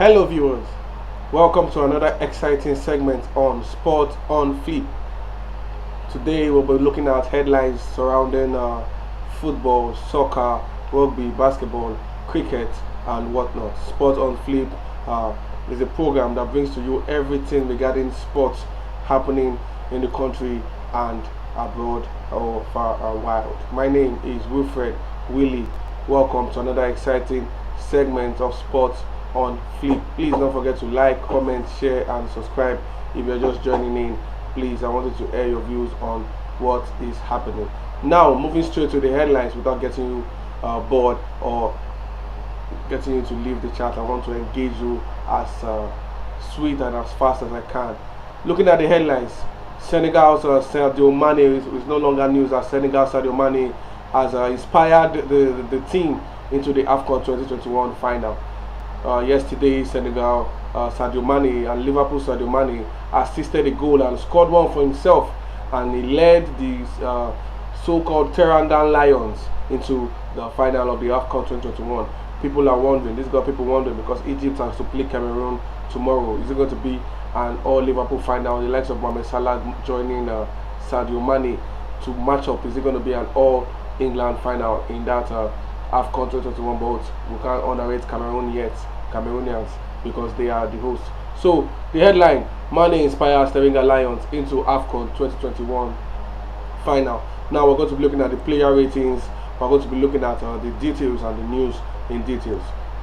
Hello viewers, welcome to another exciting segment on Sport on Flip. Today we'll be looking at headlines surrounding football, soccer, rugby, basketball, cricket and whatnot. Sport on Flip is a program that brings to you everything regarding sports happening in the country and abroad or far and wide. My name is Wilfred Willie. Welcome to another exciting segment of Sports on Flip. Please don't forget to like, comment, share and subscribe. If you're just joining in, please, I wanted to air your views on what is happening. Now moving straight to the headlines without getting you bored or getting you to leave the chat. I want to engage you as sweet and as fast as I can. Looking at the headlines, Senegal's Sadio Mane is no longer news, as Senegal's Sadio Mane has inspired the team into the Afcon 2021 final. Yesterday, Senegal Sadio Mane and Liverpool Sadio Mane assisted a goal and scored one for himself, and he led the so-called Teranga Lions into the final of the Afcon 2021. People are wondering, this got people wondering, because Egypt has to play Cameroon tomorrow. Is it going to be an all Liverpool final? The likes of Mohamed Salah joining Sadio Mane to match up. Is it going to be an all England final in that Afcon 2021? But we can't underrate Cameroonians, because they are the hosts. So the headline: Mane inspires Teranga Lions into Afcon 2021 final. Now we're going to be looking at the player ratings. We're going to be looking at the details and the news in details.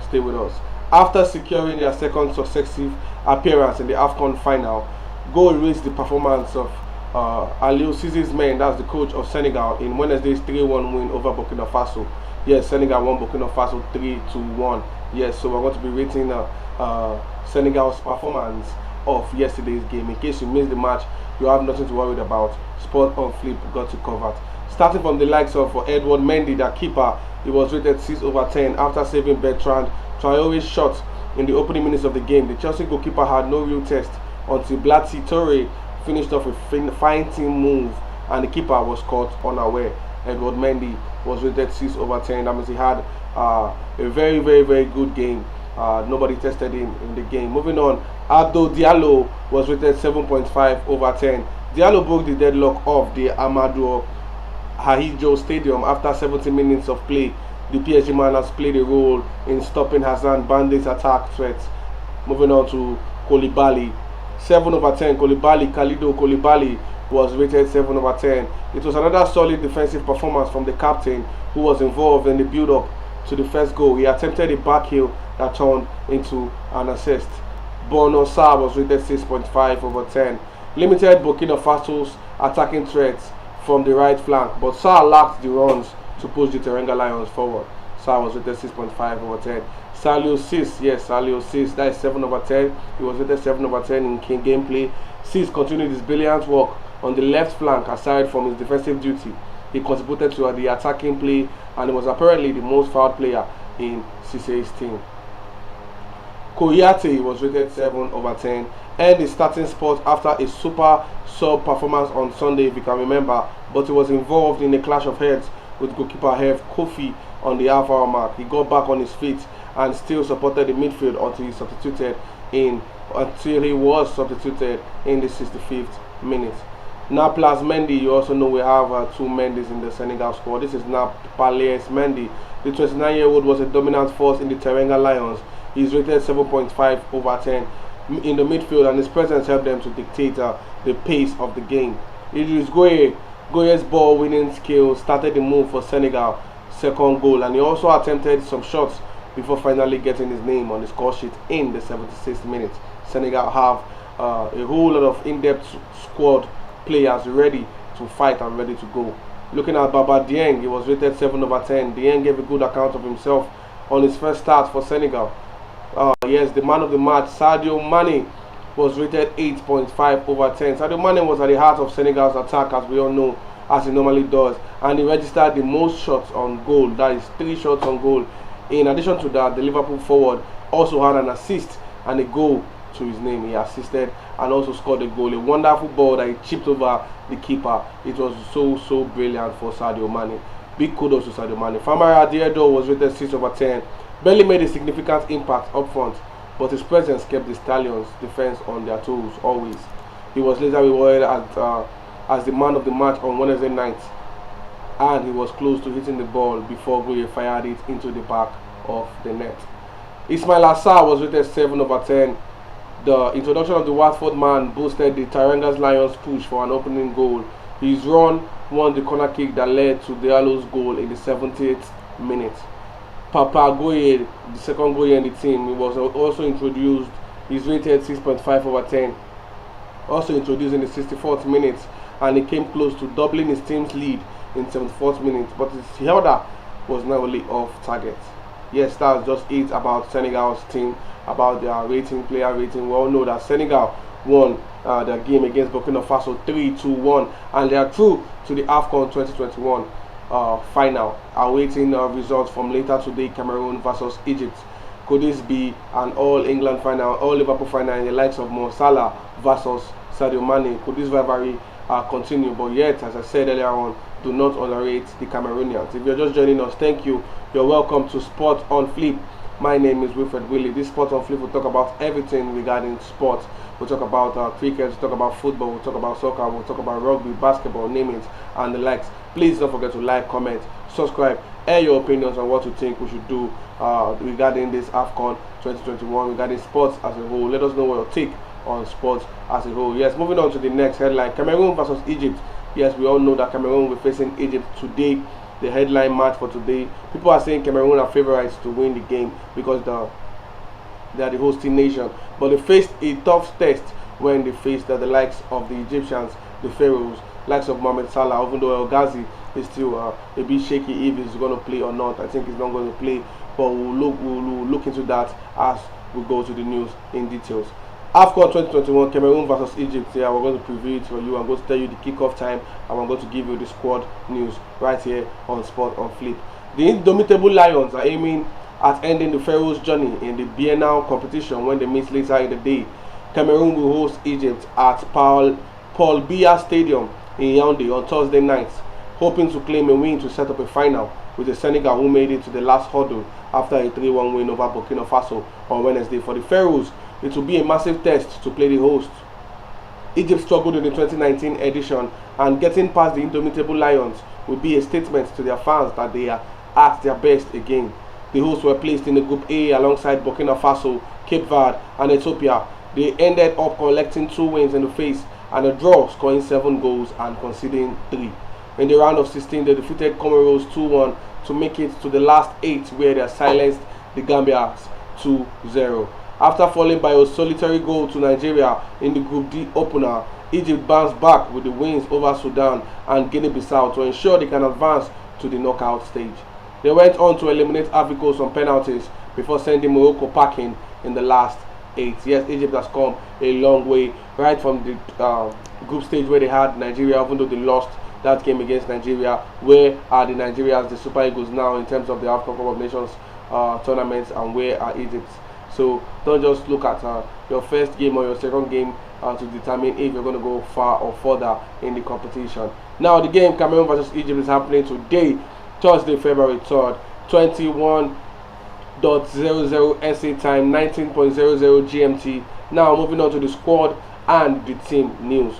Stay with us. After securing their second successive appearance in the Afcon final, goal raised the performance of Aliou Cissé's men, that's the coach of Senegal, in Wednesday's 3-1 win over Burkina Faso. Yes, Senegal won Burkina Faso 3-1. Yes, so we're going to be rating Senegal's performance of yesterday's game. In case you missed the match, you have nothing to worry about. Sport on Flip got you covered. Starting from the likes of Edouard Mendy, the keeper, he was rated 6/10 after saving Bertrand Traoré's shot in the opening minutes of the game. The Chelsea goalkeeper had no real test until Blati Touré finished off a fine-tuned move and the keeper was caught unaware. Edouard Mendy was rated 6/10. That means he had a very good game. Nobody tested him in the game. Moving on, Abdou Diallo was rated 7.5/10. Diallo broke the deadlock of the Amadou Ahidjo Stadium after 70 minutes of play. The PSG man has played a role in stopping Hassan Bandit's attack threats. Moving on to Koulibaly, 7/10. Kalido Koulibaly was rated 7/10. It was another solid defensive performance from the captain, who was involved in the build-up to the first goal. He attempted a back heel that turned into an assist. Bono Sarr was rated 6.5/10. Limited Burkina Faso's attacking threats from the right flank, but Sarr lacked the runs to push the Teranga Lions forward. Sarr was rated 6.5/10. Saliou Ciss, yes, Saliou Ciss, that is 7/10. He was rated 7/10 in king gameplay. Ciss continued his brilliant work on the left flank. Aside from his defensive duty, he contributed to the attacking play, and he was apparently the most fouled player in Cissé's team. Kouyate was rated 7/10 and the starting spot after a super sub performance on Sunday, if you can remember, but he was involved in a clash of heads with goalkeeper Herve Kofi on the half-hour mark. He got back on his feet and still supported the midfield until he was substituted in the 65th minute. Naples Mendy, you also know we have two Mendys in the Senegal squad. This is Naples Mendy. The 29-year-old was a dominant force in the Teranga Lions. He's rated 7.5/10 in the midfield, and his presence helped them to dictate the pace of the game. Idriss Goye's ball-winning skill started the move for Senegal's second goal, and he also attempted some shots before finally getting his name on the score sheet in the 76th minute. Senegal have a whole lot of in-depth squad players ready to fight and ready to go. Looking at Baba Dieng, he was rated 7/10. Dieng gave a good account of himself on his first start for Senegal. Yes, the man of the match, Sadio Mane, was rated 8.5/10. Sadio Mane was at the heart of Senegal's attack, as we all know, as he normally does, and he registered the most shots on goal. That is 3 shots on goal. In addition to that, the Liverpool forward also had an assist and a goal to his name. He assisted and also scored a goal. A wonderful ball that he chipped over the keeper. It was so brilliant for Sadio Mane. Big kudos to Sadio Mane. Famara Diédhiou was rated 6/10. Barely made a significant impact up front. but his presence kept the Stallions' defense on their toes always. He was later rewarded as the man of the match on Wednesday night, and he was close to hitting the ball before Goye fired it into the back of the net. Ismail Assar was rated 7/10. The introduction of the Watford man boosted the Taranga's Lions' push for an opening goal. His run won the corner kick that led to Diallo's goal in the 70th minute. Papa Goye, the second Goye in the team, he was also introduced. He's rated 6.5/10. Also introduced in the 64th minute, and he came close to doubling his team's lead in 74th minute, but his header was narrowly off target. Yes, that was just it about Senegal's team, about their rating, player rating. We all know that Senegal won their game against Burkina Faso 3-1, and they are through to the Afcon 2021 final, awaiting results from later today, Cameroon versus Egypt. Could this be an all-England final, all-Liverpool final in the likes of Mo Salah versus Sadio Mane? Could this rivalry continue? But yet, as I said earlier on, do not underrate the Cameroonians. If you're just joining us, thank you. You're welcome to Sport on Flip. My name is Wilfred Willie. This Sport on Flip will talk about everything regarding sports. We'll talk about cricket, we'll talk about football, we'll talk about soccer, we'll talk about rugby, basketball, name it, and the likes. Please don't forget to like, comment, subscribe, air your opinions on what you think we should do regarding this Afcon 2021, regarding sports as a whole. Let us know what your take on sports as a whole. Yes, moving on to the next headline, Cameroon versus Egypt. Yes, we all know that Cameroon will be facing Egypt today. The headline match for today. People are saying Cameroon are favorites to win the game because they are the hosting nation. But they faced a tough test when they faced the likes of the Egyptians, the Pharaohs, likes of Mohamed Salah. Even though El Ghazi is still a bit shaky if he's going to play or not. I think he's not going to play. But we'll look into that as we go to the news in details. Afcon 2021, Cameroon versus Egypt. Yeah, we're going to preview it for you. I'm going to tell you the kickoff time, and I'm going to give you the squad news right here on Sport on Flip. The indomitable Lions are aiming at ending the Pharaohs' journey in the biennial competition when they meet later in the day. Cameroon will host Egypt at Paul Biya Stadium in Yaoundé on Thursday night, hoping to claim a win to set up a final with the Senegal, who made it to the last hurdle after a 3-1 win over Burkina Faso on Wednesday. For the Pharaohs, it will be a massive test to play the host. Egypt struggled in the 2019 edition, and getting past the indomitable Lions will be a statement to their fans that they are at their best again. The hosts were placed in the Group A alongside Burkina Faso, Cape Verde, and Ethiopia. They ended up collecting 2 wins in the face and a draw, scoring 7 goals and conceding 3. In the round of 16, they defeated Comoros 2-1 to make it to the last 8, where they silenced the Gambians 2-0. After falling by a solitary goal to Nigeria in the Group D opener, Egypt bounced back with the wins over Sudan and Guinea-Bissau to ensure they can advance to the knockout stage. They went on to eliminate Ivory Coast on penalties before sending Morocco packing in the last 8. Yes, Egypt has come a long way, right from the group stage where they had Nigeria, even though they lost that game against Nigeria. Where are the Nigerians, the Super Eagles, now in terms of the Afcon Cup of Nations tournaments, and where are Egypt? So don't just look at your first game or your second game to determine if you're going to go far or further in the competition. Now the game Cameroon versus Egypt is happening today, Thursday, February 3rd, 21:00 SA time, 19:00 GMT. Now moving on to the squad and the team news.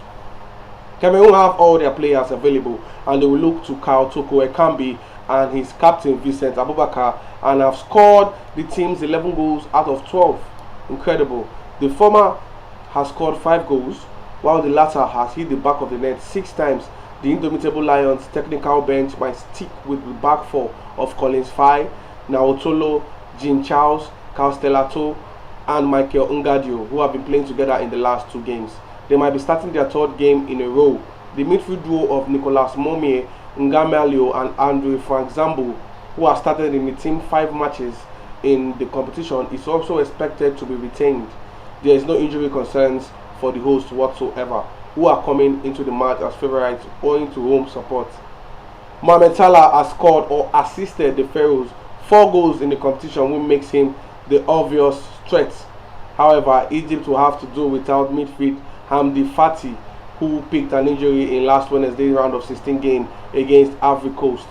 Cameroon have all their players available, and they will look to Kyle Toko Ekambi and his captain Vincent Abubakar, and have scored the team's 11 goals out of 12. Incredible. The former has scored 5 goals, while the latter has hit the back of the net 6 times. The indomitable Lions technical bench might stick with the back 4 of Collins Fai, Naotolo, Jean Charles, Castellato, and Michael Ngadio, who have been playing together in the last 2 games. They might be starting their 3rd game in a row. The midfield duo of Nicolas Momie, Ngamalio, and Andrew Frank Zambo, who have started in the team 5 matches in the competition, is also expected to be retained. There is no injury concerns for the hosts whatsoever, who are coming into the match as favourites owing to home support. Mohamed Salah has scored or assisted the Pharaohs 4 goals in the competition, which makes him the obvious threat. However, Egypt will have to do without midfield Hamdi Fati, who picked an injury in last Wednesday's round of 16 game against Ivory Coast.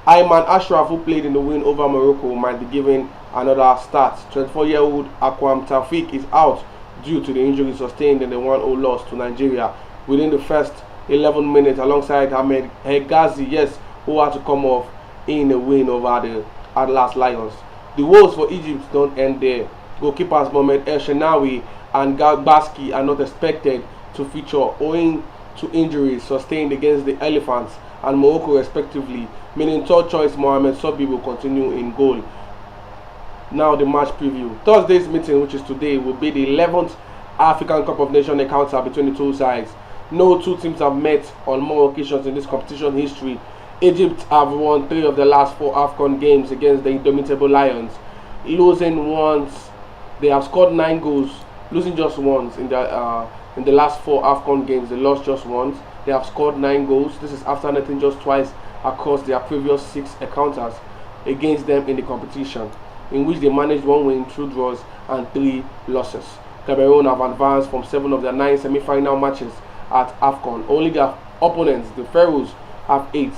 Ayman Ashraf, who played in the win over Morocco, might be given another start. 24-year-old Akwam Taufik is out due to the injury sustained in the 1-0 loss to Nigeria within the first 11 minutes alongside Ahmed Hegazi, yes, who had to come off in a win over the Atlas Lions. The woes for Egypt don't end there. Goalkeepers Mohamed El Shenawi and Baski are not expected to feature owing to injuries sustained against the Elephants and Morocco respectively, meaning third choice Mohamed Sobi will continue in goal. Now the match preview. Thursday's meeting, which is today, will be the 11th African Cup of Nations encounter between the two sides. No two teams have met on more occasions in this competition history. Egypt have won 3 of the last 4 Afcon games against the indomitable Lions, losing once. They have scored 9 goals, losing just once in the last 4 Afcon games. They lost just once. They have scored 9 goals. This is after netting just twice across their previous 6 encounters against them in the competition, in which they managed 1 win, 2 draws and 3 losses. Cameroon have advanced from 7 of their 9 semi-final matches at Afcon. Only their opponents, the Pharaohs, have 8,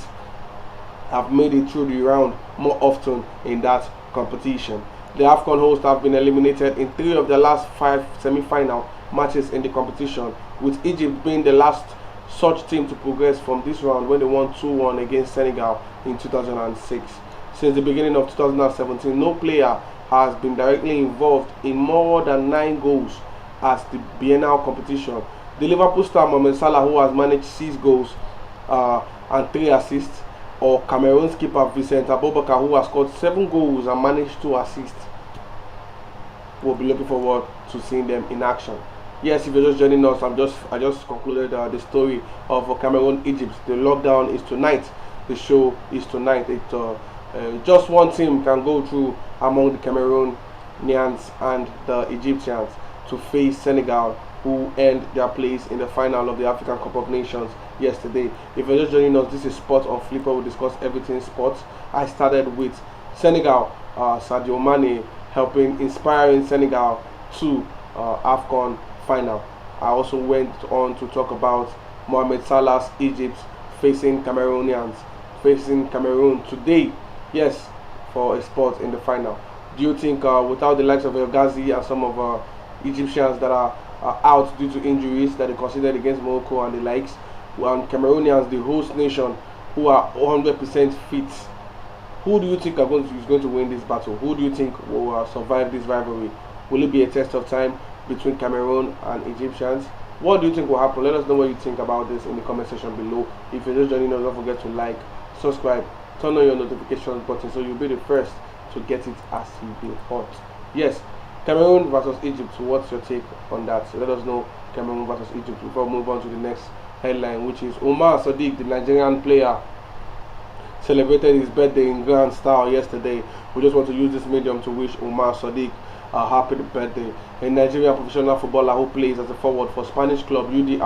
have made it through the round more often in that competition. The Afcon hosts have been eliminated in 3 of their last 5 semi-final matches in the competition, with Egypt being the last such team to progress from this round when they won 2-1 against Senegal in 2006. Since the beginning of 2017, no player has been directly involved in more than 9 goals at the biennial competition. The Liverpool star Mohamed Salah, who has managed 6 goals and 3 assists, or Cameroon's keeper Vincent Abubakar, who has scored 7 goals and managed 2 assists. We'll be looking forward to seeing them in action. Yes, if you're just joining us, I just concluded the story of Cameroon Egypt. The lockdown is tonight. The show is tonight. Just one team can go through among the Cameroonians and the Egyptians to face Senegal, who earned their place in the final of the African Cup of Nations yesterday. If you're just joining us, this is Sport on Flipper. We discuss everything sports. I started with Senegal, Sadio Mane inspiring Senegal to Afcon final. I also went on to talk about Mohamed Salah's Egypt facing Cameroon today. Yes, for a spot in the final. Do you think without the likes of El Ghazi and some of Egyptians that are out due to injuries that they considered against Morocco and the likes, and Cameroonians, the host nation, who are 100% fit, who do you think is going to win this battle? Who do you think will survive this rivalry? Will it be a test of time between Cameroon and Egyptians? What do you think will happen? Let us know what you think about this in the comment section below. If you're just joining us, don't forget to like, subscribe, turn on your notifications button so you'll be the first to get it as it be hot. Yes, Cameroon versus Egypt. What's your take on that? So let us know. Cameroon versus Egypt before we move on to the next headline, which is Umar Sadiq, the Nigerian player, celebrated his birthday in grand style yesterday. We just want to use this medium to wish Umar Sadiq a happy birthday. A Nigerian professional footballer who plays as a forward for Spanish club UD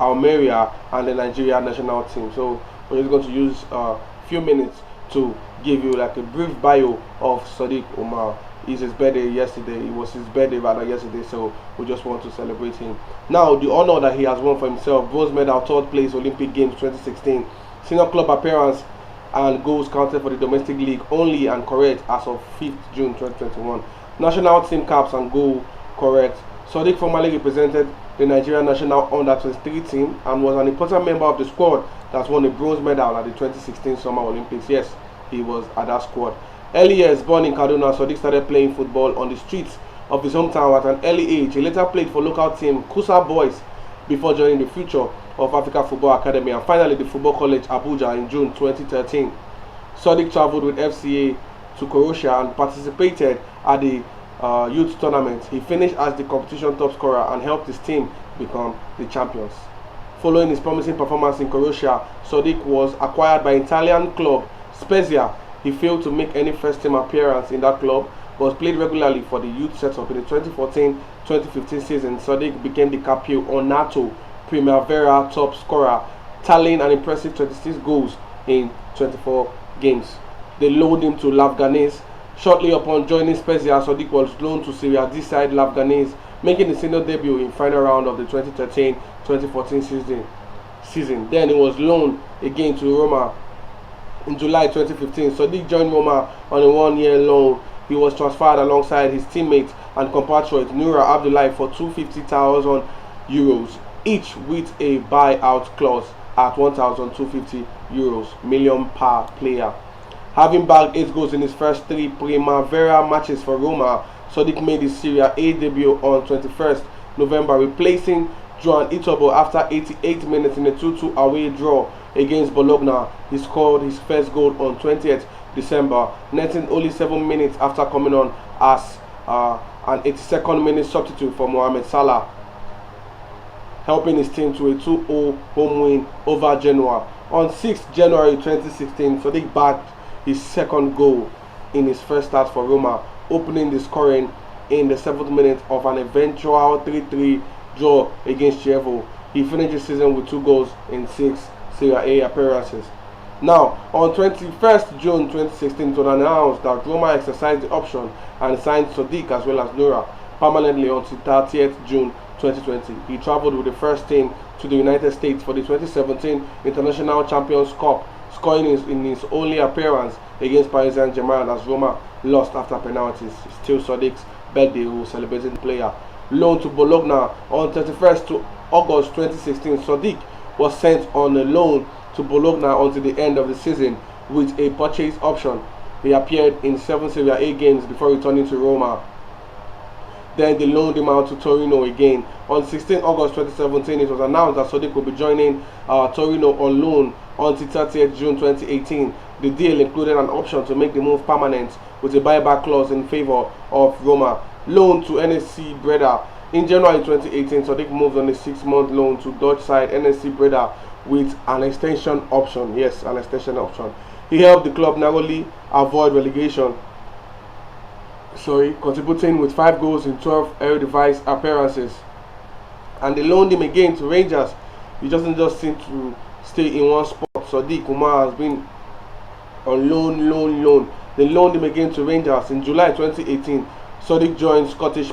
Almeria and the Nigeria national team. So we're just going to use a few minutes to give you like a brief bio of Sadiq Umar. It's his birthday yesterday. It was his birthday rather yesterday, so we just want to celebrate him. Now, the honor that he has won for himself: bronze medal, 3rd place, Olympic Games 2016, senior club appearance and goals counted for the domestic league only and correct as of 5th June 2021. National team caps and goal correct. Sadiq formerly represented the Nigerian national under-23 team and was an important member of the squad that won a bronze medal at the 2016 Summer Olympics. Yes, he was at that squad. Early years, born in Kaduna, Sadiq started playing football on the streets of his hometown at an early age. He later played for local team Kusa Boys before joining the Future of Africa Football Academy and finally the Football College Abuja in June 2013. Sadiq traveled with FCA to Croatia and participated at the youth tournament. He finished as the competition top scorer and helped his team become the champions. Following his promising performance in Croatia, Sadiq was acquired by Italian club Spezia. He failed to make any first team appearance in that club, but played regularly for the youth setup. In the 2014-2015 season, Sadiq became the Capio Onato Primavera top scorer, tallying an impressive 26 goals in 24 games. They loaned him to Lafganese. Shortly upon joining Spezia, Sadiq was loaned to Serie D side Lafganese, making his senior debut in final round of the 2013-2014 season. Then he was loaned again to Roma. In July 2015, Sadiq joined Roma on a 1-year loan he was transferred alongside his teammate and compatriot Noura Abdullahi for €250,000, each with a buyout clause at €1,250 million per player. Having bagged 8 goals in his first 3 Primavera matches for Roma, Sodiq made his Serie A debut on 21st November, replacing Joan Itobo after 88 minutes in a 2-2 away draw against Bologna. He scored his first goal on 20th December, netting only 7 minutes after coming on as an 82nd minute substitute for Mohamed Salah, helping his team to a 2-0 home win over Genoa. On 6th January 2016, Sodiq bagged his second goal in his first start for Roma, opening the scoring in the 7th minute of an eventual 3-3 draw against Chievo. He finished the season with 2 goals in 6 Serie A appearances. Now, on 21st June 2016, it was announced that Roma exercised the option and signed Sodiq as well as Noura permanently until 30th June 2020. He travelled with the first team to the United States for the 2017 International Champions Cup, scoring in his only appearance against Paris Saint-Germain as Roma lost after penalties. Still Sodiq's birthday, who was celebrating the player. Loan to Bologna on 31st August 2016, Sodiq was sent on a loan to Bologna until the end of the season with a purchase option. He appeared in 7 Serie A games before returning to Roma. Then they loaned him out to Torino again. On 16 August 2017, it was announced that Sodiq will be joining Torino on loan until 30th June 2018. The deal included an option to make the move permanent with a buyback clause in favor of Roma. Loan to NSC Breda. In January 2018, Sodiq moved on a 6-month loan to Dutch side NSC Breda with an extension option. Yes, an extension option. He helped the club narrowly avoid relegation, contributing with 5 goals in 12 Eredivisie appearances. And they loaned him again to Rangers. He doesn't just seem to stay in one spot. Sodiq Umar has been on loan. They loaned him again to Rangers in July 2018. Sodiq joined Scottish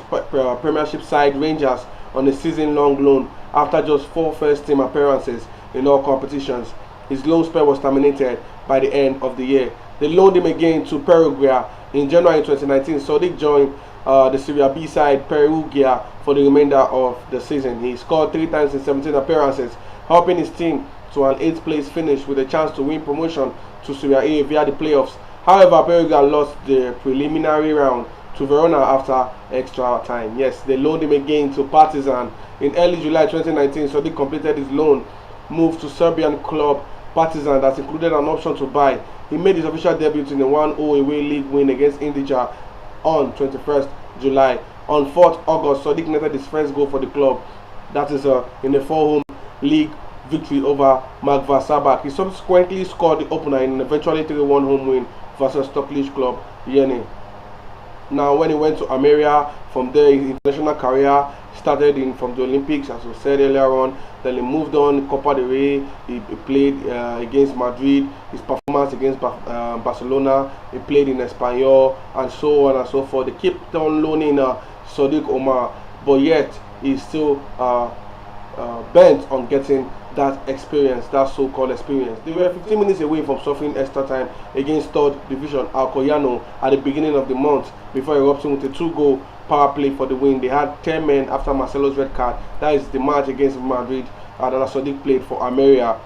Premiership side Rangers on a season-long loan after just 4 first-team appearances in all competitions. His loan spell was terminated by the end of the year. They loaned him again to Perugia in January 2019. Sodiq joined the Serie B side Perugia for the remainder of the season. He scored 3 times in 17 appearances, helping his team to an 8th place finish with a chance to win promotion to Serie A via the playoffs. However, Perugia lost the preliminary round to Verona after extra time. Yes, they loaned him again to Partizan in early July 2019. Sodiq completed his loan move to Serbian club Partizan that included an option to buy. He made his official debut in a 1-0 away league win against Indija on 21st July. On 4th August, Sodiq netted his first goal for the club, that is in a 4-home league victory over Magva Sabak. He subsequently scored the opener in an eventually 3-1 home win versus Turkish club Yeni. Now, when he went to Almeria, from there his international career started from the Olympics, as we said earlier on. Then he moved on Copa del Rey. He played against Madrid. His performance against Barcelona. He played in Espanyol and so on and so forth. They kept on loaning Sodiq Umar, but yet he's still bent on getting that experience, that so-called experience. They were 15 minutes away from suffering extra time against 3rd Division Alcoyano at the beginning of the month before erupting with a 2-goal power play for the win. They had 10 men after Marcelo's red card. That is the match against Madrid that Sodiq played for Almeria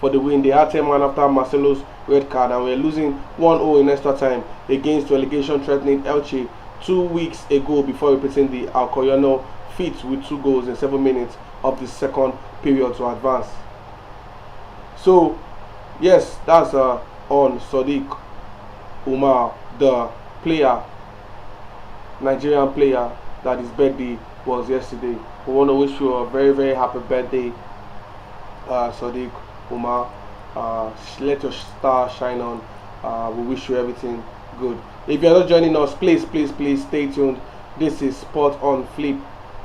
for the win. They had 10 men after Marcelo's red card and were losing 1-0 in extra time against relegation threatening Elche 2 weeks ago before repeating the Alcoyano feat with 2 goals in 7 minutes of the second period to advance. So yes, that's on Sodiq Umar, the player, Nigerian player that his birthday was yesterday. We want to wish you a very, very happy birthday, Sodiq Umar. Let your star shine on. We wish you everything good. If you're not joining us, please stay tuned. This is Sport on Flip.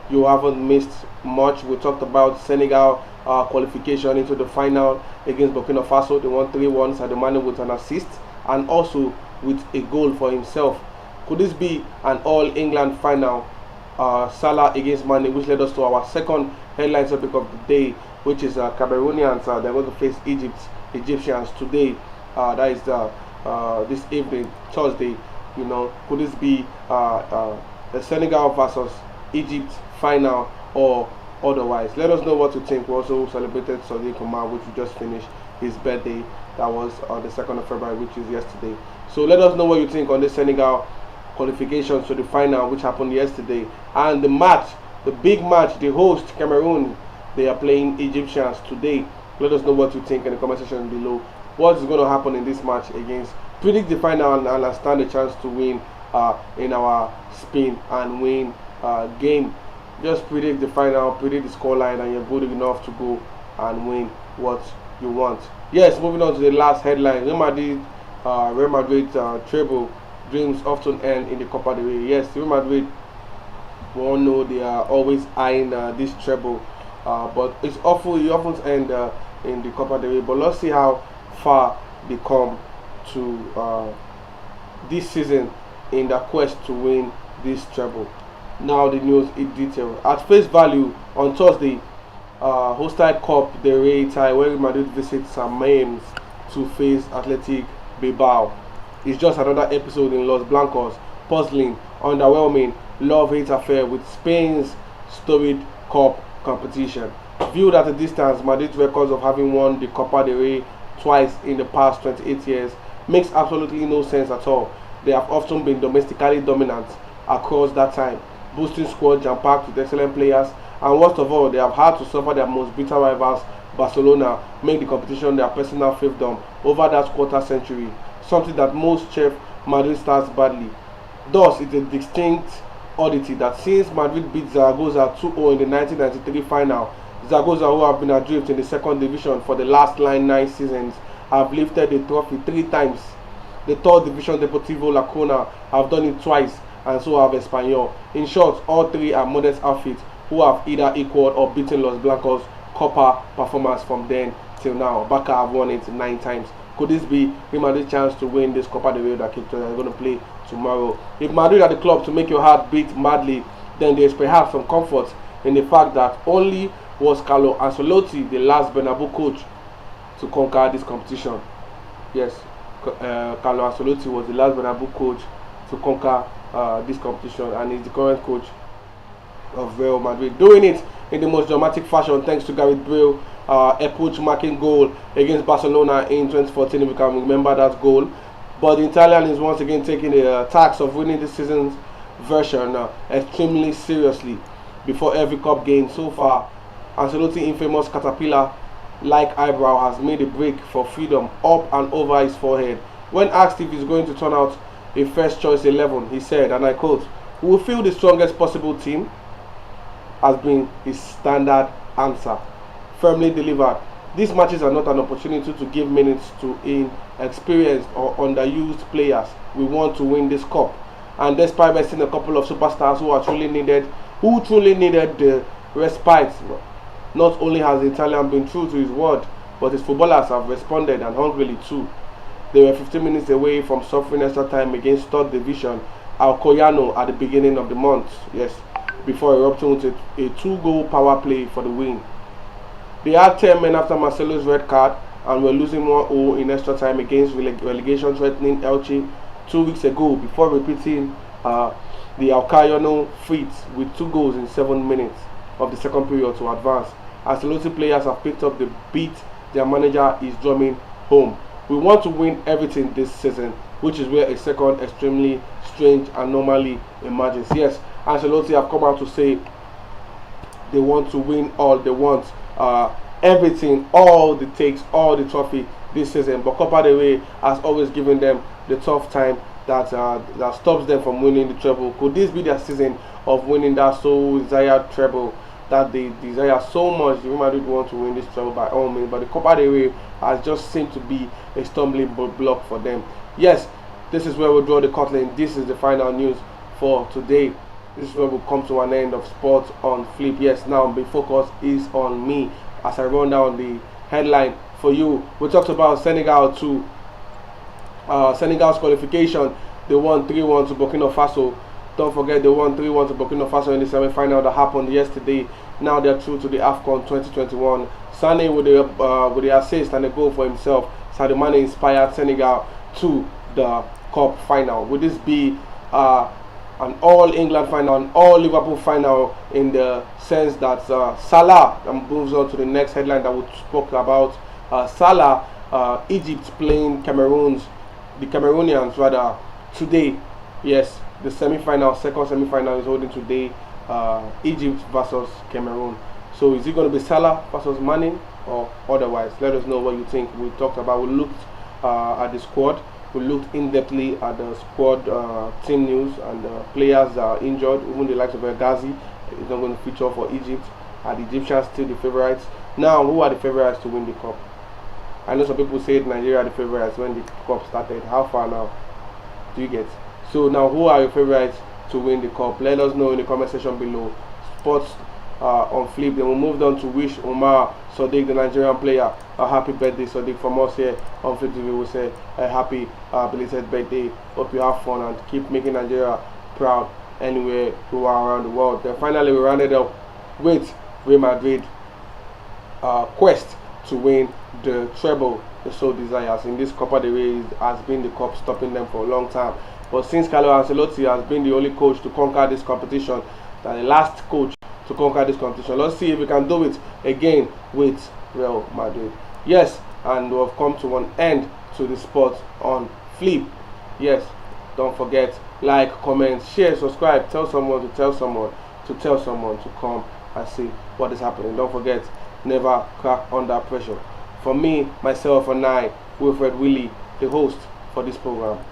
You haven't missed much. We talked about Senegal qualification into the final against Burkina Faso. They won 3-1. Sadio Mane with an assist and also with a goal for himself. Could this be an All-England final? Salah against Mane, which led us to our second headline topic of the day, which is Cameroonians. They're going to face Egyptians today. That is this evening, Thursday, Could this be a Senegal versus Egypt final or otherwise? Let us know what you think. We also celebrated Sadiq Kumar, which we just finished his birthday. That was on the 2nd of February, which is yesterday. So let us know what you think on this Senegal qualifications to the final, which happened yesterday, and the match, the big match, the host Cameroon, they are playing Egyptians today. Let us know what you think in the comment section below. What is going to happen in this match against? Predict the final and stand a chance to win in our spin and win game. Just predict the final, predict the scoreline, and you're good enough to go and win what you want. Yes, moving on to the last headline. Real Madrid treble dreams often end in the Copa del Rey. Yes, Real Madrid, we all know they are always eyeing this treble, but it often end in the Copa del Rey. But let's see how far they come to this season in the quest to win this treble. Now the news in detail. At face value, on Thursday, hosted Cup del Rey tie where Real Madrid visits San Mamés to face Athletic Bilbao. It's just another episode in Los Blancos' puzzling, underwhelming love-hate affair with Spain's storied cup competition. Viewed at a distance, Madrid's records of having won the Copa del Rey twice in the past 28 years makes absolutely no sense at all. They have often been domestically dominant across that time, boosting squad jam-packed with excellent players, and worst of all, they have had to suffer their most bitter rivals, Barcelona, make the competition their personal fiefdom over that quarter century, something that most chef Madrid stars badly. Thus, it's a distinct oddity that since Madrid beat Zaragoza 2-0 in the 1993 final, Zaragoza, who have been adrift in the second division for the last 9 seasons, have lifted the trophy 3 times. The third division Deportivo La Corona have done it twice, and so have Espanyol. In short, all 3 are modest outfits who have either equaled or beaten Los Blancos' Copa performance from then till now. Barca have won it 9 times. Could this be Real Madrid's chance to win this Copa del Rey that they're going to play tomorrow? If Madrid are the club to make your heart beat madly, then there's perhaps some comfort in the fact that only was Carlo Ancelotti the last Bernabeu coach to conquer this competition. Yes, Carlo Ancelotti was the last Bernabeu coach to conquer this competition, and is the current coach of Real Madrid, doing it in the most dramatic fashion thanks to Gareth Bale approach marking goal against Barcelona in 2014, if you can remember that goal. But the Italian is once again taking the task of winning this season's version extremely seriously. Before every cup game so far, Ancelotti's infamous caterpillar-like eyebrow has made a break for freedom up and over his forehead. When asked if he's going to turn out a first choice 11, he said, and I quote, "We will field the strongest possible team," has been his standard answer. Firmly delivered. These matches are not an opportunity to give minutes to inexperienced or underused players. We want to win this cup. And despite resting a couple of superstars who truly needed the respite, not only has the Italian been true to his word, but his footballers have responded, and hungrily too. They were 15 minutes away from suffering extra time against third division Alcoyano at the beginning of the month. Yes, before erupting with a 2-goal power play for the win. They had 10 men after Marcelo's red card and were losing 1-0 in extra time against relegation threatening Elche 2 weeks ago, before repeating the Alcoyano feat with 2 goals in 7 minutes of the second period to advance. Ancelotti players have picked up the beat their manager is drumming home. We want to win everything this season, which is where a second extremely strange anomaly emerges. Yes, Ancelotti have come out to say they want to win all they want. Everything, all the takes, all the trophy this season. But Copa del Rey has always given them the tough time that stops them from winning the treble. Could this be their season of winning that so desired treble that they desire so much? Real Madrid want to win this treble by all means, but the Copa del Rey has just seemed to be a stumbling block for them. Yes, this is where we draw the curtain. This is the final news for today. This is where we come to an end of Sports on Flip. Yes, now the focus is on me as I run down the headline for you. We talked about Senegal to Senegal's qualification. They won 3-1 to Burkina Faso. Don't forget they won 3-1 to Burkina Faso in the semi-final that happened yesterday. Now they're through to the Afcon 2021. Sané with the assist and a goal for himself. Sadio Mane inspired Senegal to the Cup final? Will this be an all England final, an all Liverpool final, in the sense that Salah, and moves on to the next headline that we spoke about, Salah, Egypt playing the Cameroonians rather, today. Yes, the semi-final, second semi-final is holding today, Egypt versus Cameroon. So is it going to be Salah versus Mane or otherwise? Let us know what you think. We talked about, we looked at the squad. We looked in-depthly at the squad team news, and players are injured. Even the likes of El Ghazi is not going to feature for Egypt. Are the Egyptians still the favourites? Now, who are the favourites to win the cup? I know some people said Nigeria are the favourites when the cup started. How far now do you get? So now, who are your favourites to win the cup? Let us know in the comment section below. Sports on Flip. Then we moved on to wish Omar Sadiq, the Nigerian player, a happy birthday. Sadiq, from us here on Flip TV, we say a happy belated birthday. Hope you have fun and keep making Nigeria proud anywhere you are around the world. Then finally, we rounded up with Real Madrid quest to win the treble the so desires. In this Copa del Rey has been the cup stopping them for a long time. But since Carlo Ancelotti has been the only coach to conquer this competition, the last coach to conquer this competition, let's see if we can do it again with Real Madrid. Yes, and we have come to an end to the Sport on Flip. Yes, don't forget, like, comment, share, subscribe, tell someone to tell someone to tell someone to come and see what is happening. Don't forget, never crack under pressure. For me, myself, and I, Wilfred Willie, the host for this program,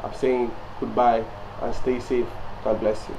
I'm saying goodbye and stay safe. God bless you.